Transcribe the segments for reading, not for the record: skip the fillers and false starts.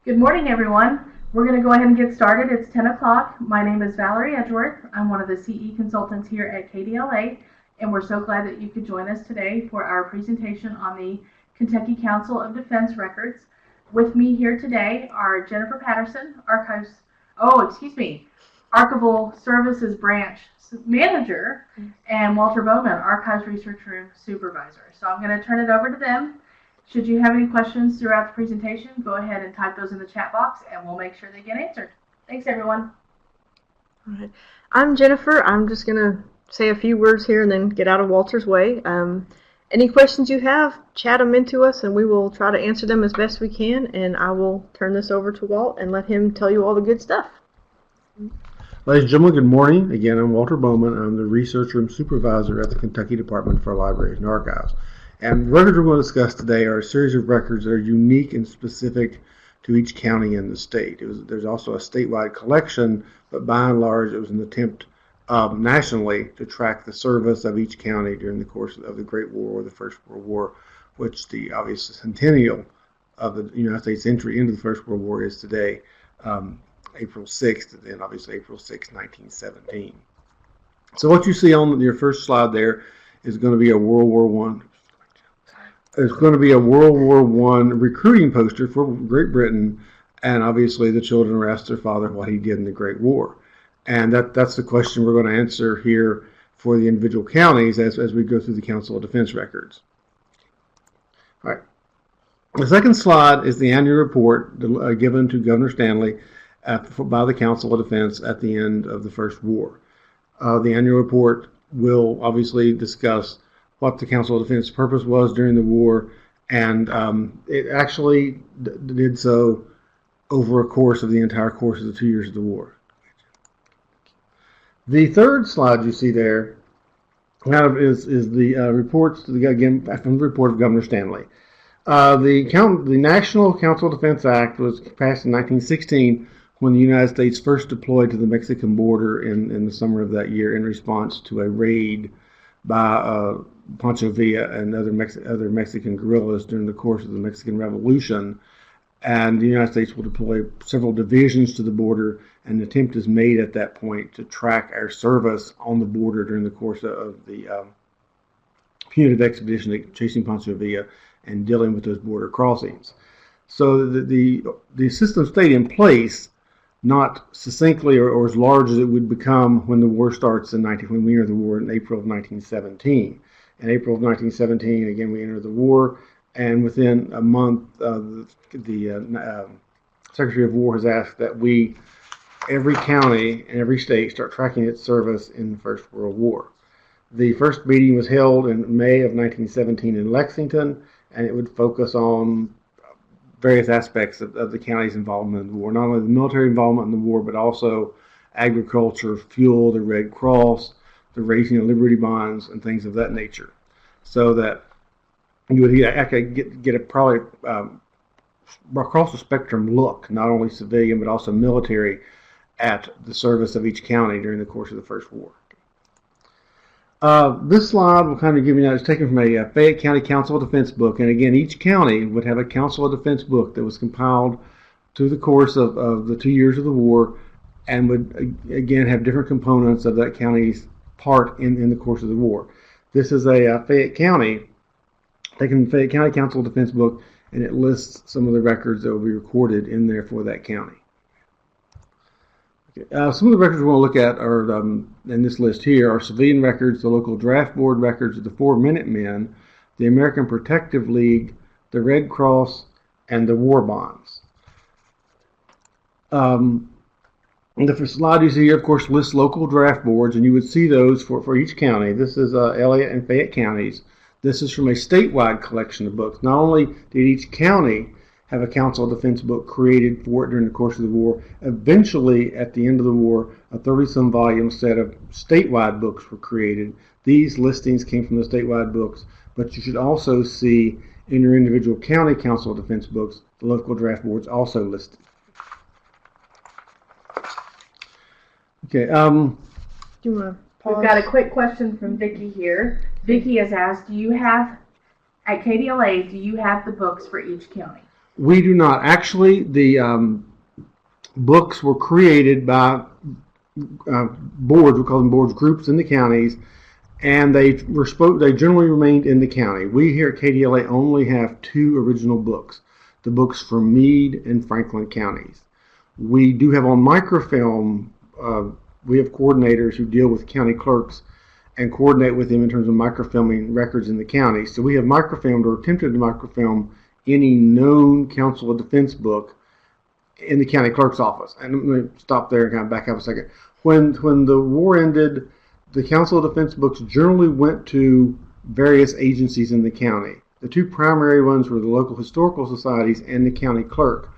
Good morning, everyone. We're going to go ahead and get started. It's 10 o'clock. My name is Valerie Edgeworth. I'm one of the CE consultants here at KDLA, and we're so glad that you could join us today for our presentation on the Kentucky Council of Defense Records. With me here today are Jennifer Patterson, Archival Services Branch Manager, and Walter Bowman, Archives Research Room Supervisor. So I'm going to turn it over to them. Should you have any questions throughout the presentation, go ahead and type those in the chat box and we'll make sure they get answered. Thanks, everyone. All right. I'm Jennifer. I'm just going to say a few words here and then get out of Walter's way. Any questions you have, chat them into us and we will try to answer them as best we can. And I will turn this over to Walt and let him tell you all the good stuff. Ladies and gentlemen, good morning. Again, I'm Walter Bowman. I'm the Research Room Supervisor at the Kentucky Department for Libraries and Archives. And the records we're going to discuss today are a series of records that are unique and specific to each county in the state. There's also a statewide collection, but by and large it was an attempt nationally to track the service of each county during the course of the Great War or the First World War, which the obvious centennial of the United States entry into the First World War is today, April 6th, and obviously April 6th, 1917. So what you see on your first slide there is going to be a World War I. It's going to be a World War I recruiting poster for Great Britain, and obviously the children were asked their father what he did in the Great War. And that's the question we're going to answer here for the individual counties as we go through the Council of Defense records. All right. The second slide is the annual report given to Governor Stanley by the Council of Defense at the end of the First War. The annual report will obviously discuss what the Council of Defense purpose was during the war, and it actually did so over a course of the entire course of the 2 years of the war. The third slide you see there is the reports again from the report of Governor Stanley. The National Council of Defense Act was passed in 1916 when the United States first deployed to the Mexican border in the summer of that year in response to a raid by Pancho Villa and other Mexican guerrillas during the course of the Mexican Revolution. And the United States will deploy several divisions to the border. An attempt is made at that point to track our service on the border during the course of the punitive expedition chasing Pancho Villa and dealing with those border crossings. So the system stayed in place, not succinctly or as large as it would become when the war starts when we enter the war in April of 1917. In April of 1917, again, we enter the war, and within a month, the Secretary of War has asked that every county and every state, start tracking its service in the First World War. The first meeting was held in May of 1917 in Lexington, and it would focus on various aspects of the county's involvement in the war, not only the military involvement in the war, but also agriculture, fuel, the Red Cross, the raising of Liberty bonds, and things of that nature. So that you would get a probably across the spectrum look, not only civilian, but also military, at the service of each county during the course of the First War. This slide will kind of give you that. It's taken from a Fayette County Council of Defense book, and again, each county would have a Council of Defense book that was compiled through the course of the 2 years of the war, and would again have different components of that county's part in the course of the war. This is a Fayette County, taken the Fayette County Council of Defense book, and it lists some of the records that will be recorded in there for that county. Some of the records we want to look at are in this list here are civilian records, the local draft board records of the 4 Minutemen, the American Protective League, the Red Cross, and the war bonds. The first slide you see here, of course, lists local draft boards, and you would see those for each county. This is Elliott and Fayette counties. This is from a statewide collection of books. Not only did each county have a Council of Defense book created for it during the course of the war, eventually, at the end of the war, a 30-some volume set of statewide books were created. These listings came from the statewide books, but you should also see in your individual county Council of Defense books the local draft boards also listed. Okay. Do you want to pause? We've got a quick question from Vicki here. Vicki has asked, at KDLA, do you have the books for each county? We do not. Actually, the books were created by boards, we call them boards, groups in the counties, and they generally remained in the county. We here at KDLA only have 2 original books, the books from Meade and Franklin counties. We do have on microfilm, we have coordinators who deal with county clerks and coordinate with them in terms of microfilming records in the county. So we have microfilmed or attempted to microfilm any known Council of Defense book in the county clerk's office. And I'm going to stop there and kind of back up a second. When the war ended, the Council of Defense books generally went to various agencies in the county. The 2 primary ones were the local historical societies and the county clerk.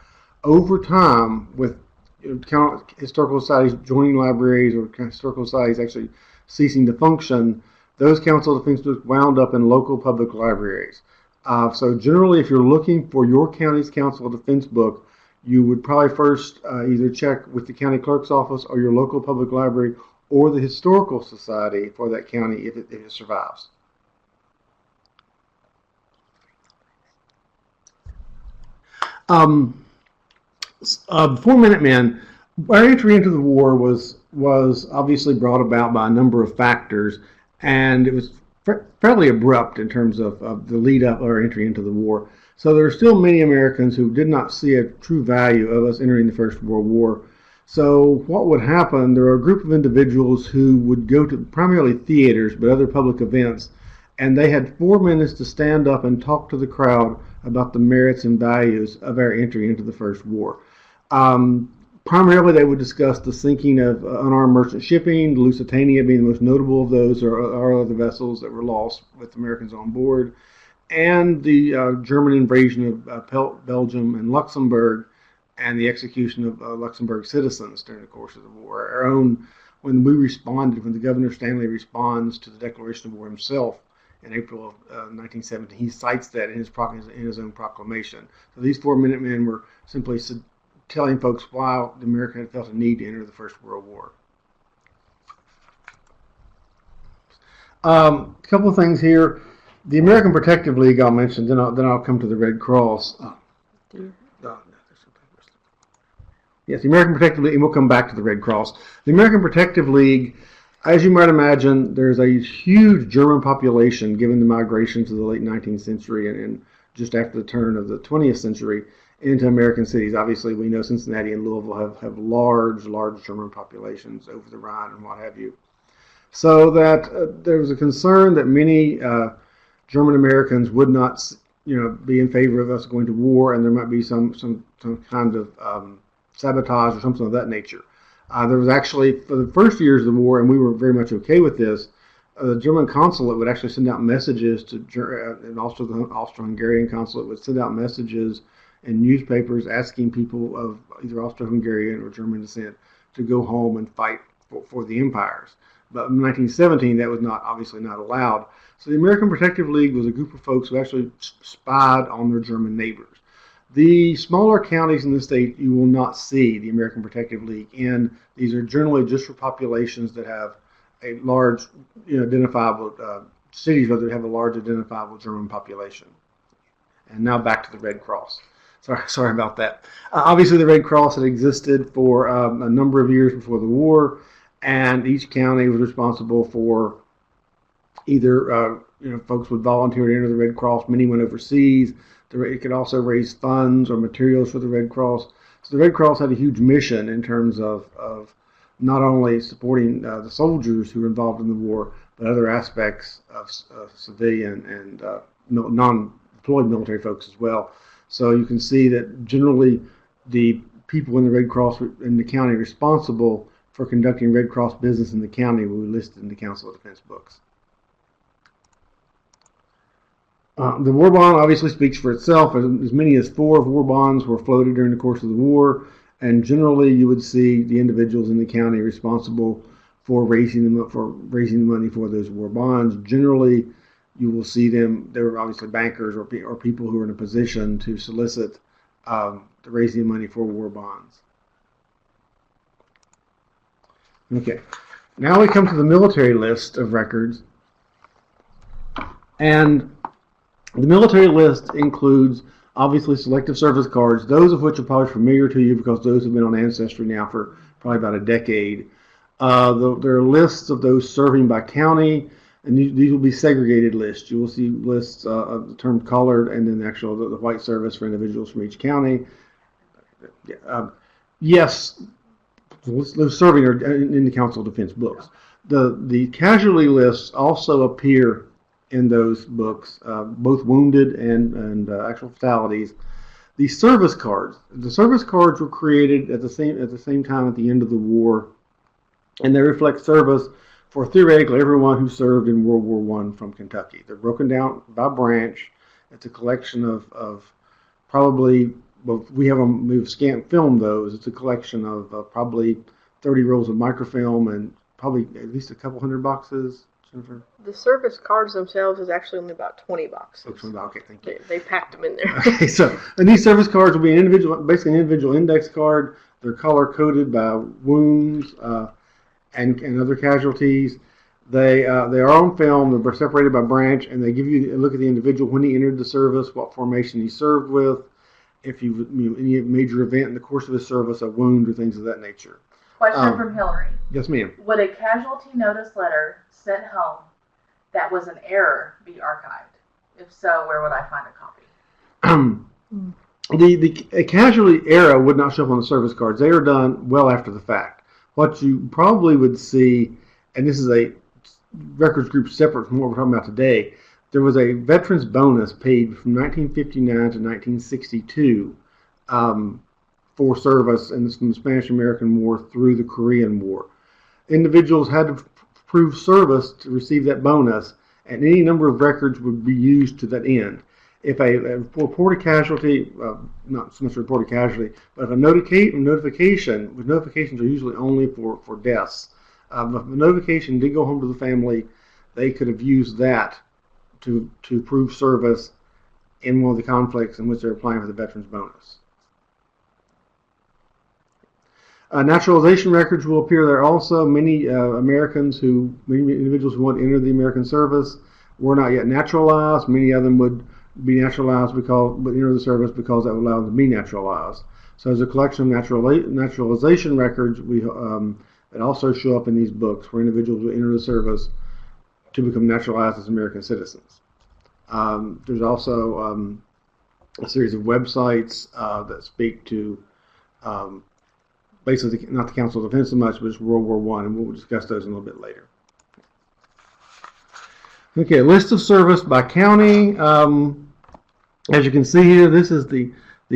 Over time, with historical societies joining libraries or historical societies actually ceasing to function, those Council of Defense books wound up in local public libraries. So generally, if you're looking for your county's Council of Defense book, you would probably first either check with the county clerk's office or your local public library or the historical society for that county if it survives. Before Minutemen, our entry into the war was obviously brought about by a number of factors, and it was fairly abrupt in terms of the lead up or entry into the war. So there are still many Americans who did not see a true value of us entering the First World War. So what would happen, there are a group of individuals who would go to primarily theaters, but other public events, and they had 4 minutes to stand up and talk to the crowd about the merits and values of our entry into the First War. Primarily, they would discuss the sinking of unarmed merchant shipping, the Lusitania being the most notable of those, or other vessels that were lost with Americans on board, and the German invasion of Belgium and Luxembourg, and the execution of Luxembourg citizens during the course of the war. Our own, when the Governor Stanley responds to the declaration of war himself in April of 1917, he cites that in his own proclamation. So these 4 Minutemen were simply telling folks why the America had felt a need to enter the First World War. A couple of things here. The American Protective League I'll mention, then I'll come to the Red Cross. Yes, the American Protective League, and we'll come back to the Red Cross. The American Protective League, as you might imagine, there's a huge German population given the migrations of the late 19th century and just after the turn of the 20th century into American cities. Obviously, we know Cincinnati and Louisville have large German populations over the Rhine and what have you. So that there was a concern that many German Americans would not, be in favor of us going to war, and there might be some kind of sabotage or something of that nature. There was actually, for the first years of the war, and we were very much okay with this, the German consulate would actually send out messages and also the Austro-Hungarian consulate would send out messages in newspapers asking people of either Austro-Hungarian or German descent to go home and fight for the empires. But in 1917, that was obviously not allowed. So the American Protective League was a group of folks who actually spied on their German neighbors. The smaller counties in the state, you will not see the American Protective League in. These are generally just for populations that have a large, identifiable cities where they have a large identifiable German population. And now back to the Red Cross. Sorry about that. Obviously, the Red Cross had existed for a number of years before the war, and each county was responsible for either, folks would volunteer to enter the Red Cross. Many went overseas. It could also raise funds or materials for the Red Cross. So the Red Cross had a huge mission in terms of not only supporting the soldiers who were involved in the war, but other aspects of civilian and non-deployed military folks as well. So you can see that generally the people in the Red Cross in the county responsible for conducting Red Cross business in the county will be listed in the Council of Defense books. The war bond obviously speaks for itself. As many as 4 war bonds were floated during the course of the war, and generally you would see the individuals in the county responsible for raising the money for those war bonds. Generally, you will see them. They were obviously bankers or people who are in a position to solicit the raising of money for war bonds. Okay, now we come to the military list of records, and the military list includes Obviously, selective service cards, those of which are probably familiar to you because those have been on Ancestry now for probably about a decade. There are lists of those serving by county, and these will be segregated lists. You will see lists of the term colored and then the white service for individuals from each county. Yes, those serving are in the Council of Defense books. The casualty lists also appear in those books, both wounded and actual fatalities. The service cards were created at the same time at the end of the war, and they reflect service for theoretically everyone who served in World War I from Kentucky. They're broken down by branch. It's a collection of probably, well, we've scanned filmed those. It's a collection of probably 30 rolls of microfilm and probably at least a couple hundred boxes. Jennifer? The service cards themselves is actually only about 20 boxes. Okay, thank you. They packed them in there. Okay, and these service cards will be basically an individual index card. They're color coded by wounds and other casualties. They are on film. They're separated by branch, and they give you a look at the individual when he entered the service, what formation he served with, if any major event in the course of his service, a wound or things of that nature. Question from Hillary. Yes, ma'am. Would a casualty notice letter sent home that was an error be archived? If so, where would I find a copy? A casualty error would not show up on the service cards. They are done well after the fact. What you probably would see, and this is a records group separate from what we're talking about today, there was a veterans bonus paid from 1959 to 1962 for service from the Spanish-American War through the Korean War. Individuals had to prove service to receive that bonus, and any number of records would be used to that end. If a reported casualty, not so much a reported casualty, but if a notification, with notifications are usually only for deaths, if a notification did go home to the family, they could have used that to prove service in one of the conflicts in which they're applying for the veterans bonus. Naturalization records will appear there also. Many individuals who want to enter the American service were not yet naturalized. Many of them would be naturalized would enter the service because that would allow them to be naturalized. So there's a collection of naturalization records that also show up in these books where individuals will enter the service to become naturalized as American citizens. There's also a series of websites that speak to basically not the Council of Defense so much, but it's World War I, and we'll discuss those a little bit later. Okay, list of service by county. As you can see here, this is the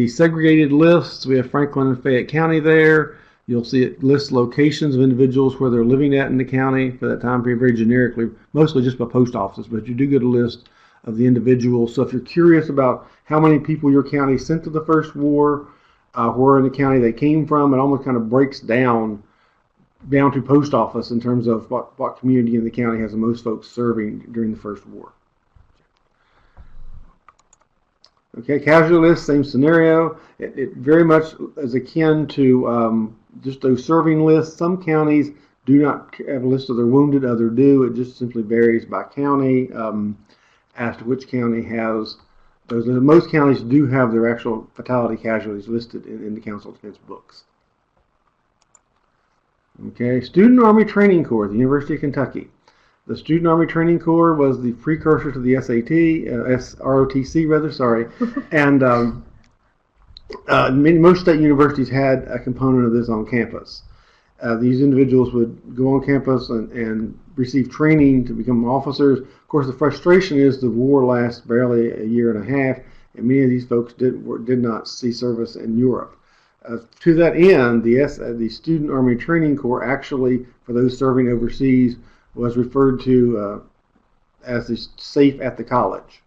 segregated lists. We have Franklin and Fayette County there. You'll see it lists locations of individuals where they're living at in the county for that time period, very generically, mostly just by post offices, but you do get a list of the individuals. So if you're curious about how many people your county sent to the First War, where in the county they came from, it almost kind of breaks down to post office in terms of what community in the county has the most folks serving during the First War. Okay, casualty list, same scenario. It very much is akin to just those serving lists. Some counties do not have a list of their wounded, others do. It just simply varies by county as to which county has those. Most counties do have their actual fatality casualties listed in the Council of Defense books. Okay, Student Army Training Corps at the University of Kentucky. The Student Army Training Corps was the precursor to the ROTC rather, sorry. And most state universities had a component of this on campus. These individuals would go on campus and receive training to become officers. Of course, the frustration is the war lasts barely a year and a half, and many of these folks did not see service in Europe. To that end, the Student Army Training Corps actually, for those serving overseas, was referred to as the safe at the college.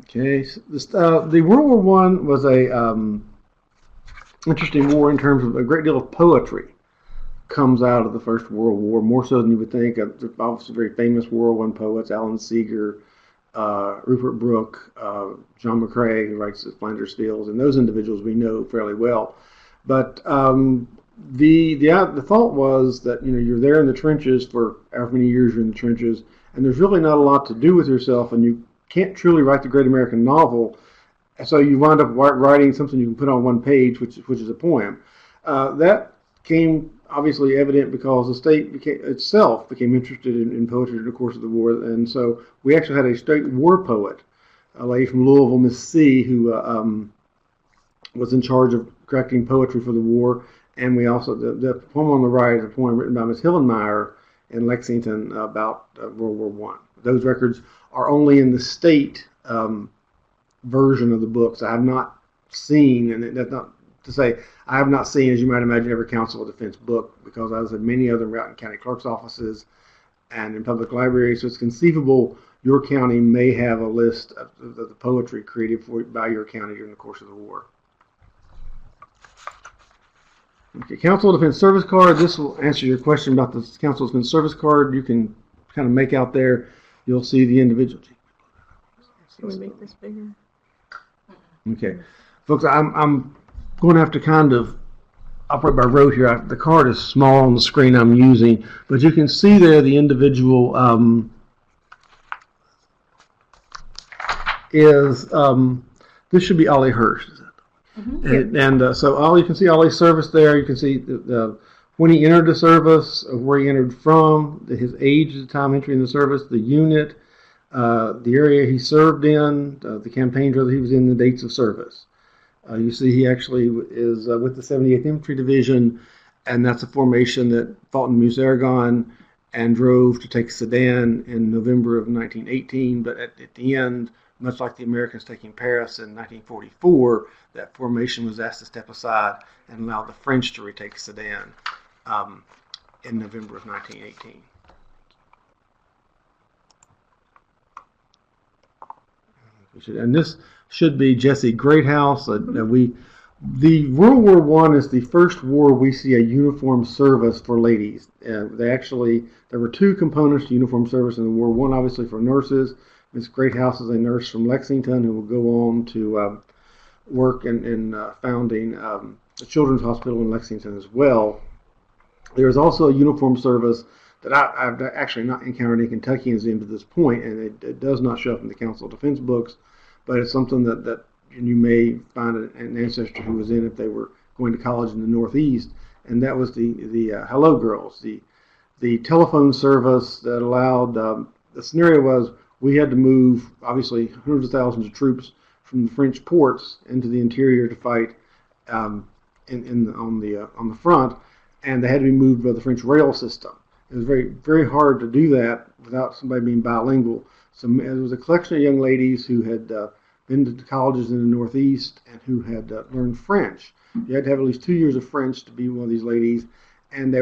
Okay, so the World War I was a interesting war in terms of a great deal of poetry comes out of the First World War, more so than you would think. Obviously, very famous World War I poets, Alan Seeger, Rupert Brooke, John McCrae, who writes the Flanders Fields, and those individuals we know fairly well. But the thought was that you're there in the trenches for however many years you're in the trenches, and there's really not a lot to do with yourself, and you can't truly write the great American novel. So you wind up writing something you can put on one page, which is a poem. That came obviously evident because the state itself became interested in poetry in the course of the war, and so we actually had a state war poet, a lady from Louisville, Miss C, who was in charge of correcting poetry for the war. And we also, the poem on the right is a poem written by Miss Hillenmeyer in Lexington about World War I. Those records are only in the state version of the books. I have not seen, and that's not to say, I have not seen, as you might imagine, every Council of Defense book, because I was in many of them out in county clerk's offices and in public libraries. So it's conceivable your county may have a list of the poetry created by your county during the course of the war. Okay, Council of Defense Service Card. This will answer your question about the Council of Defense Service Card. You can kind of make out there, you'll see the individual. Can we make this bigger? Okay. Folks, I'm going to have to kind of operate by rote here. The card is small on the screen I'm using, but you can see there the individual this should be Ollie Hirsch. Mm-hmm. And so Ollie, you can see Ollie's service there. You can see when he entered the service, where he entered from, his age at the time entering the service, the unit, the area he served in, the campaign drill that he was in, the dates of service. You see he actually is with the 78th Infantry Division, and that's a formation that fought in Meuse-Argonne and drove to take Sedan in November of 1918, but at the end, much like the Americans taking Paris in 1944, that formation was asked to step aside and allow the French to retake Sedan in November of 1918. And this should be Jennie Greathouse. The World War I is the first war we see a uniform service for ladies. There were two components to uniform service in the war. One, obviously, for nurses. Miss Greathouse is a nurse from Lexington who will go on to work in founding the Children's Hospital in Lexington as well. There is also a uniform service that I've actually not encountered any Kentuckians in to this point, and it does not show up in the Council of Defense books, but it's something that you may find an ancestor who was in if they were going to college in the Northeast, and that was the Hello Girls, the telephone service that allowed, the scenario was we had to move, obviously, hundreds of thousands of troops from the French ports into the interior to fight on the front, and they had to be moved by the French rail system. It was very, very hard to do that without somebody being bilingual. So there was a collection of young ladies who had been to colleges in the Northeast and who had learned French. You had to have at least 2 years of French to be one of these ladies, and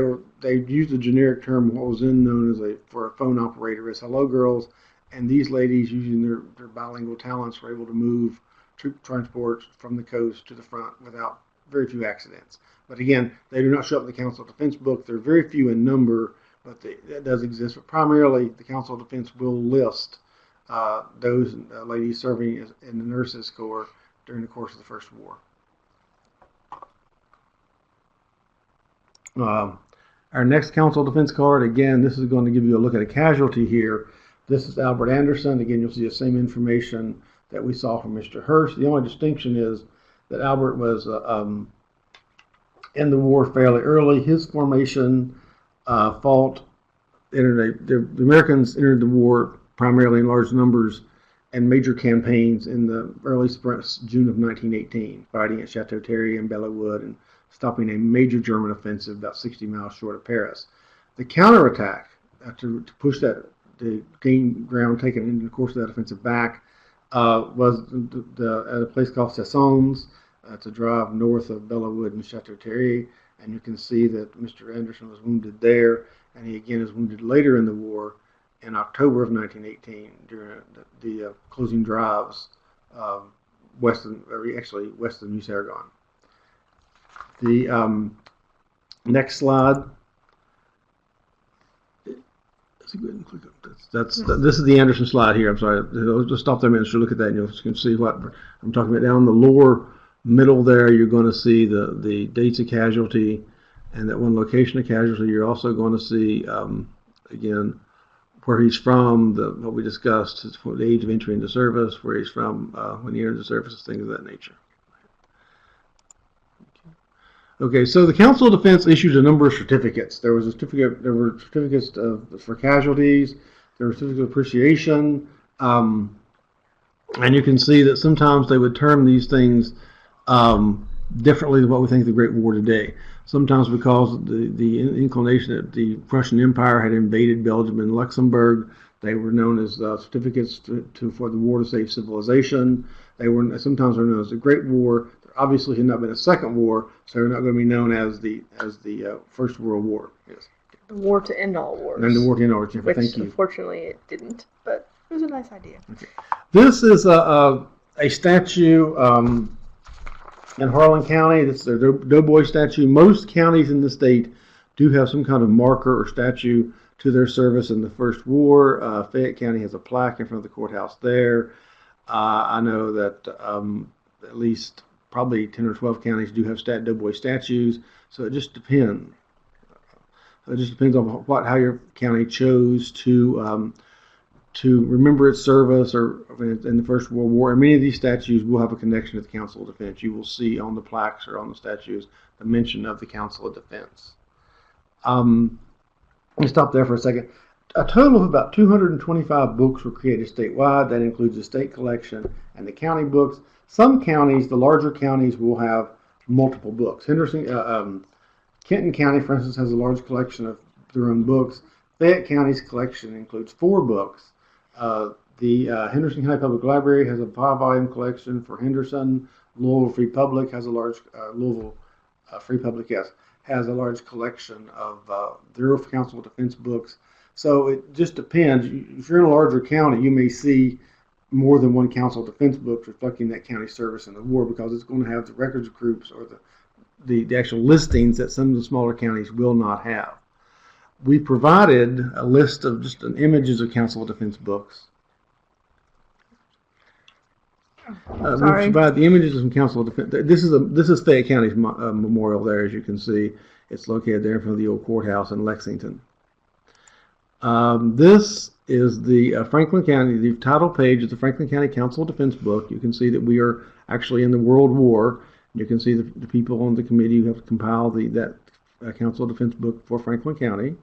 they used a generic term, what was then known as for a phone operator, as Hello Girls. And these ladies, using their bilingual talents, were able to move troop transports from the coast to the front without very few accidents. But again, they do not show up in the Council of Defense book. They're very few in number, but that does exist. But primarily, the Council of Defense will list those ladies serving in the Nurses Corps during the course of the First War. Our next Council of Defense card, again, this is going to give you a look at a casualty here. This is Albert Anderson. Again, you'll see the same information that we saw from Mr. Hirsch. The only distinction is that Albert was in the war fairly early. His formation the Americans entered the war primarily in large numbers and major campaigns in the early June of 1918, fighting at Chateau Thierry and Bellewood and stopping a major German offensive about 60 miles short of Paris. The counterattack to push that, to gain ground taken in the course of that offensive back, was at a place called Cessons. It's a drive north of Bellewood and Chateau Thierry, and you can see that Mr. Anderson was wounded there, and he again is wounded later in the war in October of 1918 during the closing drives west of Meuse-Argonne. The next slide. This is the Anderson slide here. I'm sorry. I'll just stop there a minute to look at that, and you can see what I'm talking about. Down in the lower middle there, you're going to see the dates of casualty and that one location of casualty. You're also going to see, again, where he's from, what we discussed, the age of entry into service, where he's from when he entered the service, things of that nature. Okay, so the Council of Defense issued a number of certificates. There was a certificate. There were certificates for casualties. There were certificates of appreciation, and you can see that sometimes they would term these things differently than what we think of the Great War today. Sometimes because the inclination that the Prussian Empire had invaded Belgium and Luxembourg, they were known as certificates for the war to save civilization. They were sometimes known as the Great War. There obviously had not been a second war, so they're not going to be known as the First World War. Yes. The war to end all wars. And the war to end all wars. Which, thank you. Unfortunately, it didn't, but it was a nice idea. Okay. This is a statue in Harlan County. This is their Doughboy Statue. Most counties in the state do have some kind of marker or statue to their service in the First War. Fayette County has a plaque in front of the courthouse there. I know that at least probably 10 or 12 counties do have Doughboy statues. So it just depends. It just depends on how your county chose to remember its service or in the First World War. And many of these statues will have a connection to the Council of Defense. You will see on the plaques or on the statues the mention of the Council of Defense. Let me stop there for a second. A total of about 225 books were created statewide. That includes the state collection and the county books. Some counties, the larger counties, will have multiple books. Kenton County, for instance, has a large collection of their own books. Fayette County's collection includes 4 books. The Henderson County Public Library has a 5-volume collection for Henderson. Louisville Free Public has a large has a large collection of their Council of Defense books. So it just depends. If you're in a larger county, you may see more than one Council of Defense book reflecting that county's service in the war, because it's going to have the records groups or the actual listings that some of the smaller counties will not have. We provided a list of just images of Council of Defense books. We provide the images of some Council of Defense. This is Fayette County's memorial there, as you can see. It's located there in front of the old courthouse in Lexington. This is the Franklin County, the title page of the Franklin County Council of Defense book. You can see that we are actually in the World War. You can see the people on the committee who have compiled that Council of Defense book for Franklin County.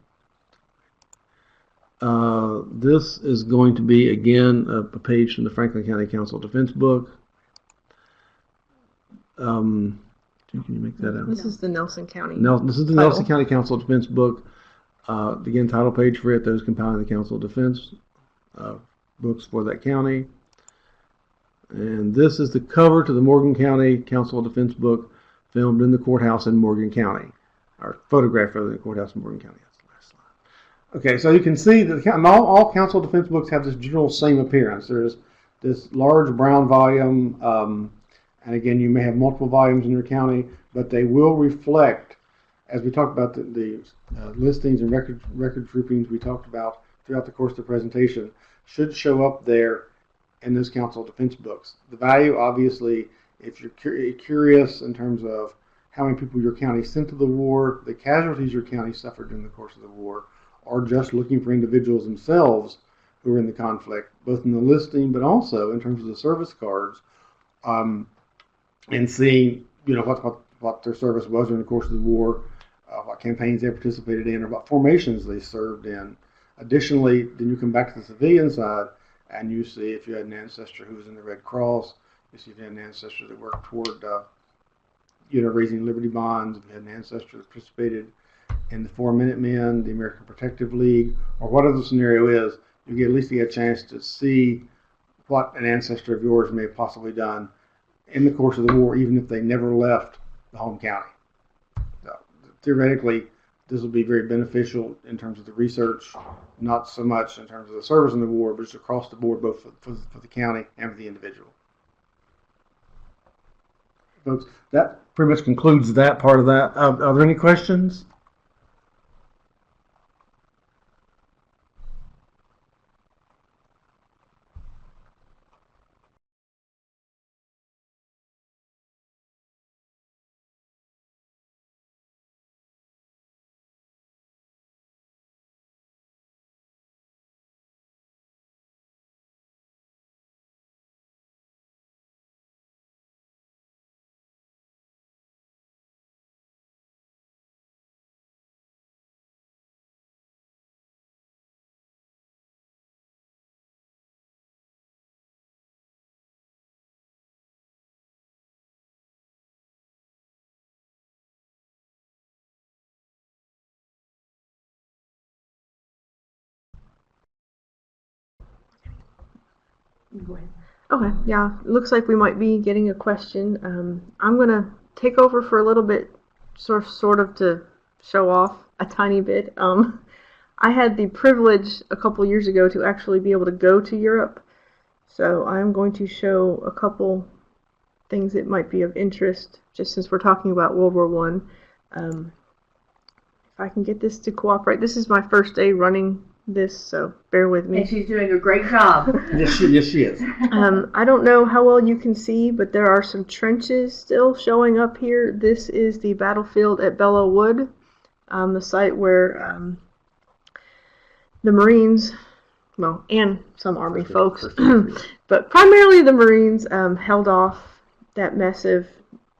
This is going to be, again, a page from the Franklin County Council of Defense book. Can you make that out? This is the Nelson County. This is the Nelson County Council of Defense book. Again, title page for it. Those compiling the Council of Defense books for that county. And this is the cover to the Morgan County Council of Defense book, filmed in the courthouse in Morgan County, or photographed in the courthouse in Morgan County. That's the last slide. Okay, so you can see that all Council of Defense books have this general same appearance. There's this large brown volume, and again, you may have multiple volumes in your county, but they will reflect, as we talked about the listings and record groupings we talked about throughout the course of the presentation, should show up there in those Council of Defense books. The value, obviously, if you're curious in terms of how many people your county sent to the war, the casualties your county suffered during the course of the war, or just looking for individuals themselves who were in the conflict, both in the listing but also in terms of the service cards, and seeing what their service was during the course of the war, what campaigns they participated in, or what formations they served in. Additionally, then you come back to the civilian side, and you see if you had an ancestor who was in the Red Cross, you see if you had an ancestor that worked toward raising Liberty Bonds, if you had an ancestor that participated in the 4 Minutemen, the American Protective League, or whatever the scenario is, you at least get a chance to see what an ancestor of yours may have possibly done in the course of the war, even if they never left the home county. So, theoretically, this will be very beneficial in terms of the research, not so much in terms of the service in the war, but it's across the board, both for the county and for the individual. Folks, that pretty much concludes that part of that. Are there any questions? Go ahead. Okay, yeah, it looks like we might be getting a question. I'm going to take over for a little bit, sort of to show off a tiny bit. I had the privilege a couple years ago to actually be able to go to Europe, so I'm going to show a couple things that might be of interest, just since we're talking about World War One. If I can get this to cooperate. This is my first day running this, so bear with me. And she's doing a great job. Yes, she is. I don't know how well you can see, but there are some trenches still showing up here. This is the battlefield at Belleau Wood, the site where the Marines, well, and some Army folks, but primarily the Marines held off that massive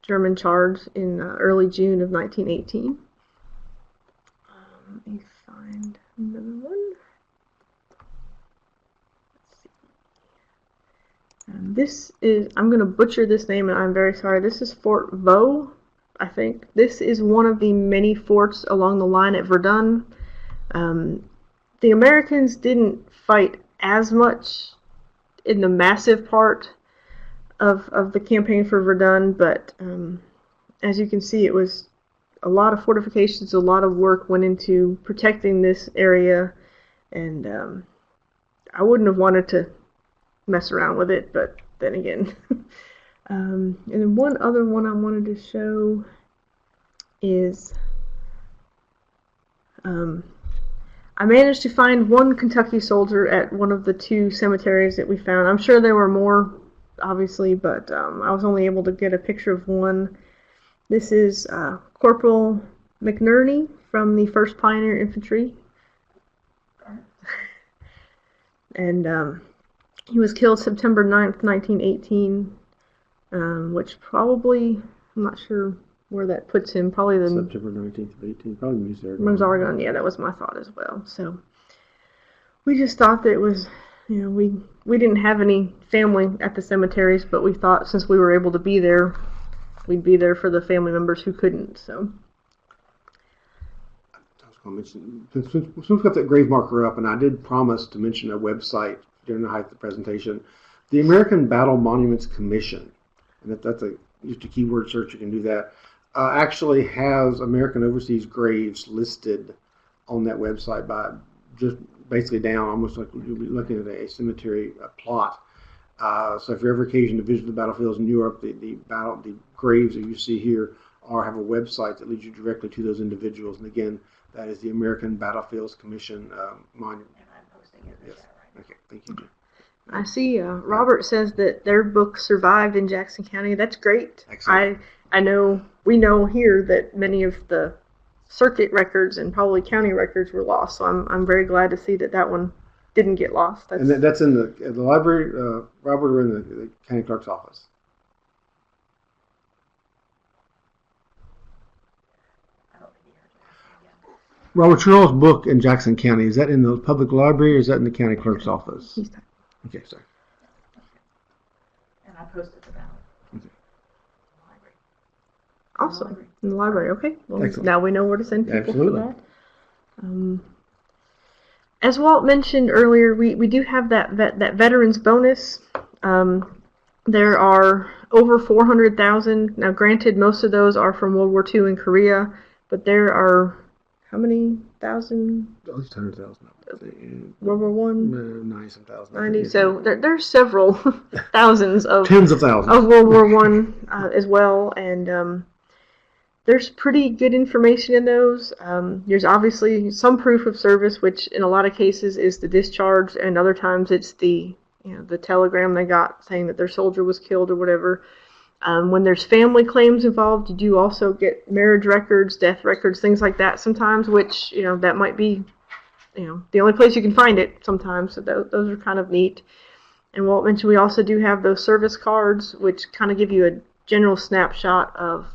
German charge in early June of 1918. Let me find another one. Let's see. This is, I'm going to butcher this name and I'm very sorry. This is Fort Vaux, I think. This is one of the many forts along the line at Verdun. The Americans didn't fight as much in the massive part of the campaign for Verdun, but as you can see, it was a lot of fortifications, a lot of work went into protecting this area, and I wouldn't have wanted to mess around with it, but then again. And then one other one I wanted to show is I managed to find one Kentucky soldier at one of the two cemeteries that we found. I'm sure there were more, obviously, but I was only able to get a picture of one. This is Corporal McKinney from the 1st Pioneer Infantry. And he was killed September 9th, 1918, which probably, I'm not sure where that puts him, probably the September 19th of 18, probably Oregon. Yeah, that was my thought as well. So we just thought that it was, you know, we didn't have any family at the cemeteries, but we thought since we were able to be there, we'd be there for the family members who couldn't. So I was going to mention, since we've got that grave marker up, and I did promise to mention a website during the height of the presentation, the American Battle Monuments Commission, and that's just a keyword search, you can do that, actually has American overseas graves listed on that website by just basically down, almost like you'll be looking at a cemetery plot. So if you're ever occasioned to visit the battlefields in Europe, the graves that you see here have a website that leads you directly to those individuals. And again, that is the American Battlefields Commission monument. And I'm posting it. Yes. Okay, thank you, Jim. I see Robert says that their book survived in Jackson County. That's great. Excellent. We know here that many of the circuit records and probably county records were lost. So I'm very glad to see that one didn't get lost. And that's in the library, Robert, or in the county clerk's office? Robert Charles' book in Jackson County, is that in the public library or is that in the county clerk's office? Okay, sorry. And I posted the ballot. Okay. Awesome. In the library, okay. Well, Excellent. now we know where to send people Absolutely. for that. As Walt mentioned earlier, we do have that veterans bonus. There are over 400,000. Now, granted, most of those are from World War II in Korea, but there are how many thousand? At least 100,000. World War One. 90-some thousand. 90. So there's several thousands of tens of thousands of World War One as well, and there's pretty good information in those. There's obviously some proof of service, which in a lot of cases is the discharge, and other times it's the telegram they got saying that their soldier was killed or whatever. When there's family claims involved, you do also get marriage records, death records, things like that sometimes, which, that might be, the only place you can find it sometimes. So those are kind of neat. And Walt mentioned we also do have those service cards, which kind of give you a general snapshot of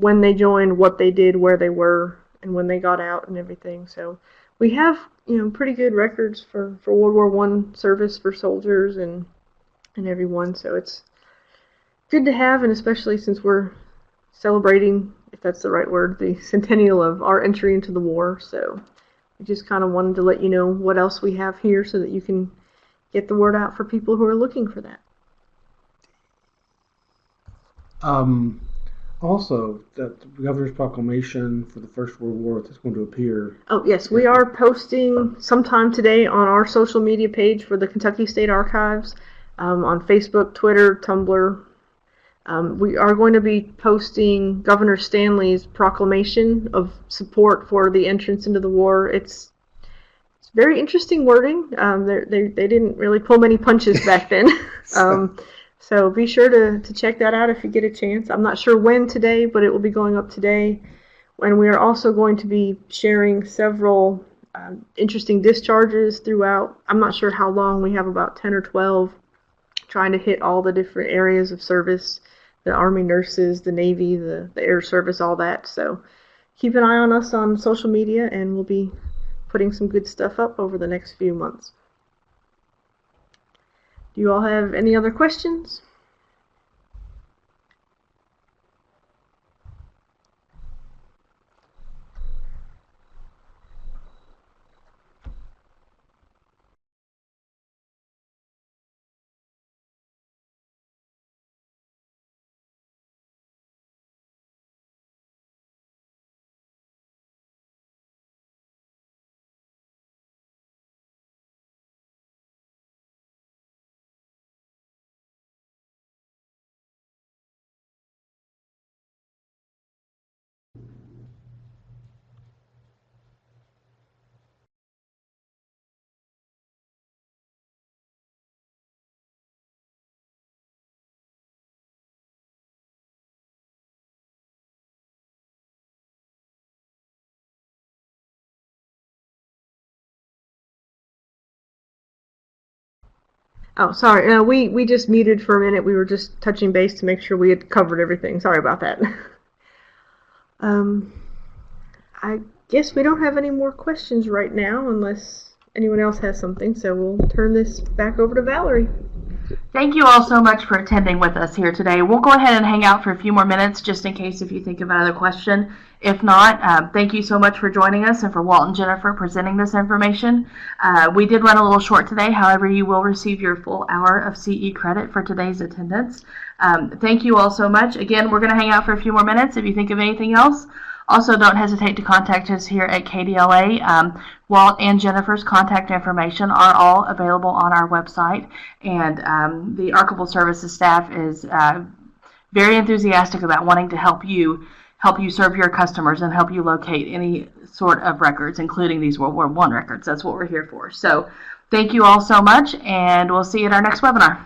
when they joined, what they did, where they were, and when they got out and everything. So we have, pretty good records for World War One service for soldiers and everyone. So it's good to have, and especially since we're celebrating, if that's the right word, the centennial of our entry into the war. So we just kind of wanted to let you know what else we have here so that you can get the word out for people who are looking for that. Also, the governor's proclamation for the First World War is going to appear. Oh, yes, we are posting sometime today on our social media page for the Kentucky State Archives, on Facebook, Twitter, Tumblr. We are going to be posting Governor Stanley's proclamation of support for the entrance into the war. It's very interesting wording. They didn't really pull many punches back then. So be sure to check that out if you get a chance. I'm not sure when today, but it will be going up today. And we are also going to be sharing several interesting discharges throughout. I'm not sure how long. We have about 10 or 12, trying to hit all the different areas of service, the Army nurses, the Navy, the Air Service, all that. So keep an eye on us on social media, and we'll be putting some good stuff up over the next few months. Do you all have any other questions? Oh, sorry. No, we just muted for a minute. We were just touching base to make sure we had covered everything. Sorry about that. I guess we don't have any more questions right now unless anyone else has something. So we'll turn this back over to Valerie. Thank you all so much for attending with us here today. We'll go ahead and hang out for a few more minutes just in case if you think of another question. If not, thank you so much for joining us and for Walt and Jennifer presenting this information. We did run a little short today. However, you will receive your full hour of CE credit for today's attendance. Thank you all so much. Again, we're going to hang out for a few more minutes. If you think of anything else, also don't hesitate to contact us here at KDLA. Walt and Jennifer's contact information are all available on our website, and the Archival Services staff is very enthusiastic about wanting to help you serve your customers and help you locate any sort of records, including these World War I records. That's what we're here for. So thank you all so much, and we'll see you at our next webinar.